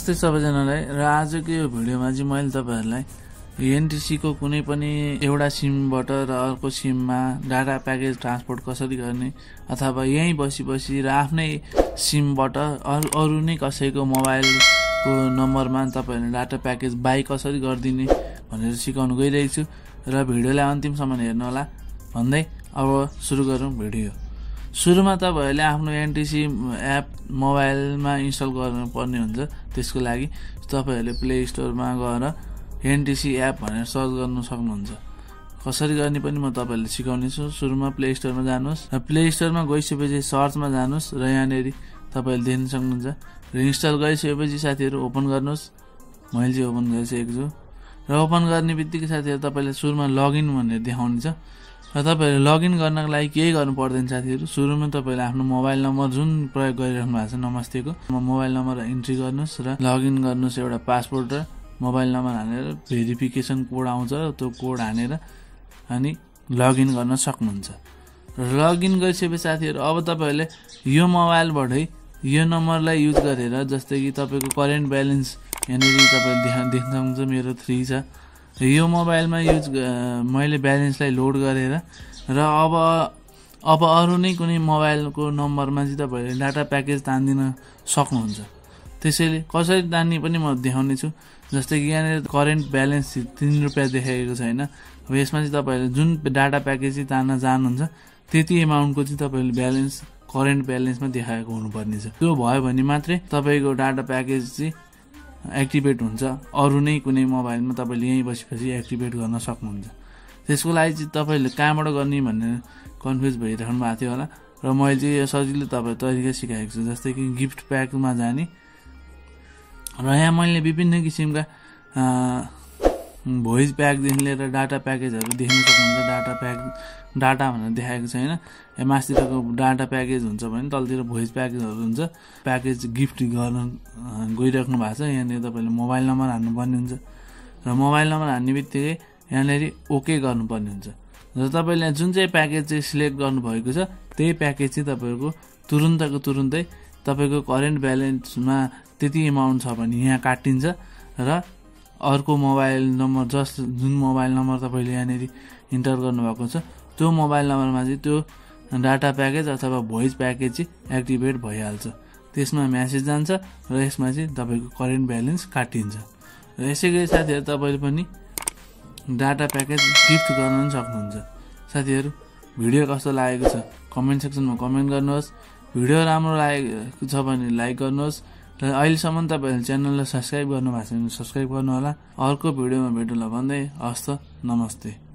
नमस्ते सबैजनालाई। र आजको यो भिडियोमा चाहिँ मैले तपाईहरुलाई एनटीसी को कुनै पनि एउटा सिमबाट र अर्को सिममा डाटा प्याकेज ट्रान्सपोर्ट कसरी गर्ने अथवा यही बसी र आफ्नै सिमबाट अरु नै कसैको मोबाइलको नम्बरमा तपाईहरुले डाटा प्याकेज बाइ कसरी गर्दिने भनेर सिकाउन गइरहेको छु र भिडियोलाई अन्तिमसम्म हेर्नु होला भन्दै अब सुरु गरौँ भिडियो। सुरुमा तपाईहरुले आफ्नो एनटीसी एप मोबाइलमा इन्स्टल गर्नुपर्ने हुन्छ। त्यसको लागि तपाईहरुले प्ले स्टोरमा गएर एनटीसी एप भनेर सर्च गर्न सक्नुहुन्छ। कसरी गर्ने पनि म तपाईहरुलाई सिकाउने छु। सुरुमा प्ले स्टोरमा जानुस् र प्ले स्टोरमा गइसकेपछि सर्चमा जानुस् र यहाँनेरि तपाईहरुले देख्न सक्नुहुन्छ। र इन्स्टल गरिसकेपछि साथीहरु ओपन गर्नुस्। मैले चाहिँ ओपन गरिसकेको छु र ओपन गर्ने बित्तिकै साथीहरु तपाईले सुरुमा लगइन भनेर देखाउनेछ र तपाईहरुले लगइन गर्नको लागि केही गर्नु पर्दैन साथीहरु। सुरुमा तपाईले आफ्नो मोबाइल नम्बर जुन प्रयोग गरिराख्नु भएको छ नमस्तेको मोबाइल नम्बर इन्ट्री गर्नुस् र लगइन गर्नुस्। एउटा पासवर्ड र मोबाइल नम्बर हालेर भेरिफिकेसन कोड आउँछ त्यो कोड हानेर अनि लगइन गर्न सक्नुहुन्छ। र लगइन गरिसकेपछि साथीहरु अब तपाईहरुले यो मोबाइलबाटै यो नम्बरलाई युज गरेर जस्तै कि तपाईको करेन्ट ब्यालेन्स यहाँनेरि तपाईले देख्न सक्नुहुन्छ मेरो 3 छ। यो मोबाइलमा मैले ब्यालेन्सलाई लोड गरेर र अब अरु नै कुनै मोबाइलको नम्बरमा चाहिँ तपाईहरुले डाटा प्याकेज तान्दिन सक्नुहुन्छ। त्यसैले कसरी तान्ने पनि म देखाउने छु। जस्तै कि यहाँ करेन्ट ब्यालेन्स 3 रुपैयाँ देखाएको छैन। अब यसमा चाहिँ तपाईहरुले जुन डाटा प्याकेज चाहिँ तान्न चाहनुहुन्छ त्यति एमाउन्टको चाहिँ तपाईहरुले ब्यालेन्स करेन्ट ब्यालेन्समा देखाएको हुनुपर्ने छ। त्यो भयो भने मात्रै तपाईको डाटा प्याकेज चाहिँ एक्टिभेट हुन्छ। अरु नै कुनै मोबाइलमा तपाईले यही बसेपछि एक्टिभेट गर्न सक्नुहुन्छ। त्यसको लागि चाहिँ तपाईले कहाँबाट गर्ने भनेर कन्फ्युज भइराख्नु भएको थियो होला र मैले चाहिँ यो सजिलो तपाईहरु तरिका सिकाएको छु। जस्तै कि गिफ्ट प्याकमा जाने र यहाँ मैले विभिन्न किसिमका भोइस प्याकदेखि लिएर डाटा प्याकेजहरु देख्न सक्नुहुन्छ। डाटा भनेर देखाएको छैन। मास्तिरको डाटा प्याकेज हुन्छ भने तलतिर भोइस प्याकेजहरु हुन्छ। प्याकेज गिफ्ट गर्न गइराख्नु भएको छ। यहाँनिर तपाईले मोबाइल नम्बर हाल्नुपर्ने हुन्छ र मोबाइल नम्बर हाल्ने बित्तिकै यहाँनिर ओके गर्नुपर्ने हुन्छ। र तपाईले जुन चाहिँ प्याकेज चाहिँ सिलेक्ट गर्नुभएको छ त्यही प्याकेज चाहिँ तपाईको तुरुन्तै तपाईको करेन्ट ब्यालेन्समा त्यति एमाउन्ट छ भने यहाँ काटिन्छ र अर्को मोबाइल नम्बर जुन मोबाइल नम्बर तपाईले यहाँनेरि इन्टर गर्नुभएको छ त्यो मोबाइल नम्बरमा चाहिँ त्यो डाटा प्याकेज अथवा भोइस प्याकेज चाहिँ एक्टिभेट भइहाल्छ। त्यसमा मेसेज जान्छ र यसमा चाहिँ तपाईको करेन्ट ब्यालेन्स काटिन्छ। र यसैगरी साथीहरु तपाईले पनि डाटा प्याकेज गिफ्ट गर्न सक्नुहुन्छ। साथीहरु भिडियो कस्तो लागेको छ कमेन्ट सेक्सनमा कमेन्ट गर्नुहोस्। भिडियो राम्रो लागेको छ भने लाइक गर्नुहोस् र अहिलेसम्म तपाईहरुले च्यानललाई सब्स्क्राइब गर्नुभएको छ भने सब्स्क्राइब गर्नु होला। अर्को भिडियोमा भेटौँला भन्दै हस्त नमस्ते।